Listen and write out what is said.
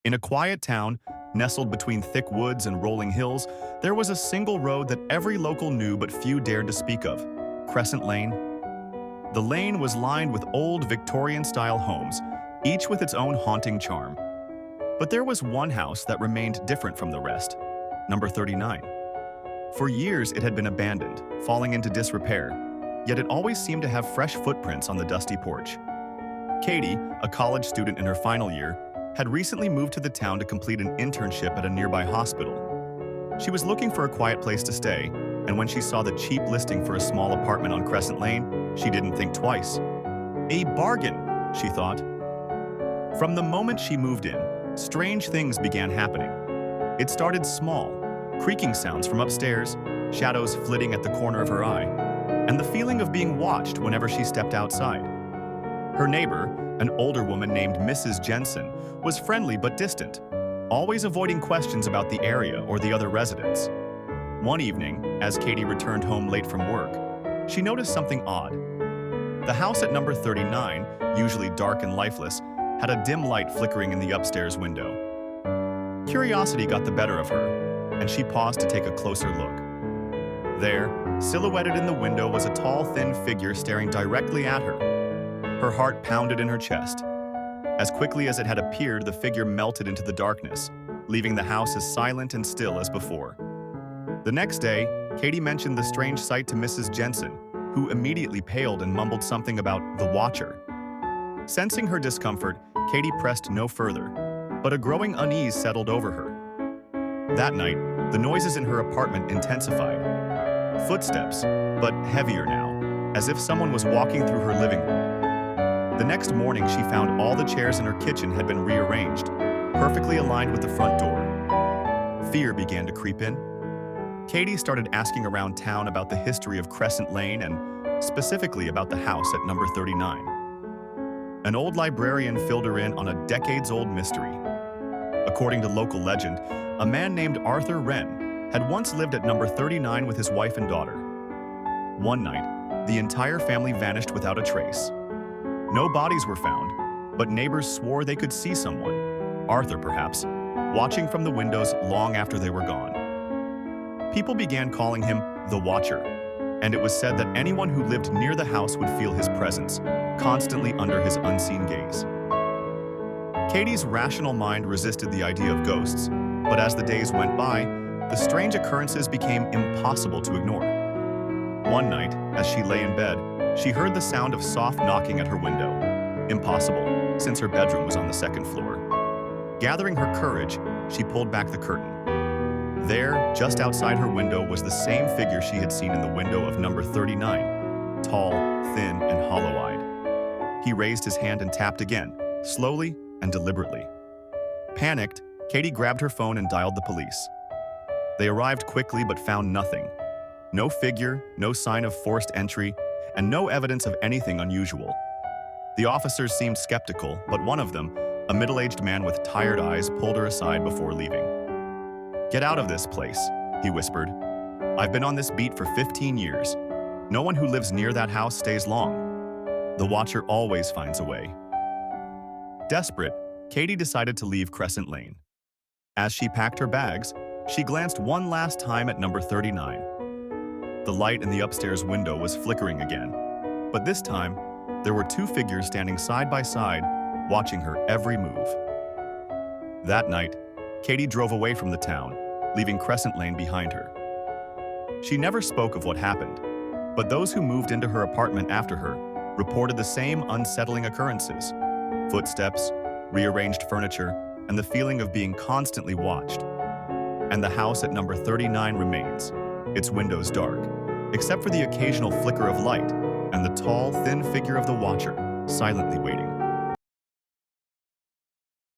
In a quiet town, nestled between thick woods and rolling hills, there was a single road that every local knew but few dared to speak of: Crescent Lane. The lane was lined with old Victorian-style homes, each with its own haunting charm. But there was one house that remained different from the rest: number 39. For years it had been abandoned, falling into disrepair, yet it always seemed to have fresh footprints on the dusty porch. Katie, a college student in her final year, had recently moved to the town to complete an internship at a nearby hospital. She was looking for a quiet place to stay, and when she saw the cheap listing for a small apartment on Crescent Lane, she didn't think twice. A bargain, she thought. From the moment she moved in, strange things began happening. It started small: creaking sounds from upstairs, shadows flitting at the corner of her eye, and the feeling of being watched whenever she stepped outside. Her neighbor, an older woman named Mrs. Jensen, was friendly but distant, always avoiding questions about the area or the other residents. One evening, as Katie returned home late from work, she noticed something odd. The house at number 39, usually dark and lifeless, had a dim light flickering in the upstairs window. Curiosity got the better of her, and she paused to take a closer look. There, silhouetted in the window, was a tall, thin figure staring directly at her. Her heart pounded in her chest. As quickly as it had appeared, the figure melted into the darkness, leaving the house as silent and still as before. The next day, Katie mentioned the strange sight to Mrs. Jensen, who immediately paled and mumbled something about the Watcher. Sensing her discomfort, Katie pressed no further, but a growing unease settled over her. That night, the noises in her apartment intensified. Footsteps, but heavier now, as if someone was walking through her living room. The next morning, she found all the chairs in her kitchen had been rearranged, perfectly aligned with the front door. Fear began to creep in. Katie started asking around town about the history of Crescent Lane and specifically about the house at number 39. An old librarian filled her in on a decades-old mystery. According to local legend, a man named Arthur Wren had once lived at number 39 with his wife and daughter. One night, the entire family vanished without a trace. No bodies were found, but neighbors swore they could see someone, Arthur perhaps, watching from the windows long after they were gone. People began calling him the Watcher, and it was said that anyone who lived near the house would feel his presence, constantly under his unseen gaze. Katie's rational mind resisted the idea of ghosts, but as the days went by, the strange occurrences became impossible to ignore. One night, as she lay in bed, she heard the sound of soft knocking at her window. Impossible, since her bedroom was on the second floor. Gathering her courage, she pulled back the curtain. There, just outside her window, was the same figure she had seen in the window of number 39, tall, thin, and hollow-eyed. He raised his hand and tapped again, slowly and deliberately. Panicked, Katie grabbed her phone and dialed the police. They arrived quickly but found nothing. No figure, no sign of forced entry, and no evidence of anything unusual. The officers seemed skeptical, but one of them, a middle-aged man with tired eyes, pulled her aside before leaving. "Get out of this place," he whispered. "I've been on this beat for 15 years. No one who lives near that house stays long. The Watcher always finds a way." Desperate, Katie decided to leave Crescent Lane. As she packed her bags, she glanced one last time at number 39. The light in the upstairs window was flickering again, but this time, there were two figures standing side by side, watching her every move. That night, Katie drove away from the town, leaving Crescent Lane behind her. She never spoke of what happened, but those who moved into her apartment after her reported the same unsettling occurrences: footsteps, rearranged furniture, and the feeling of being constantly watched. And the house at number 39 remains, its windows dark, except for the occasional flicker of light and the tall, thin figure of the Watcher, silently waiting.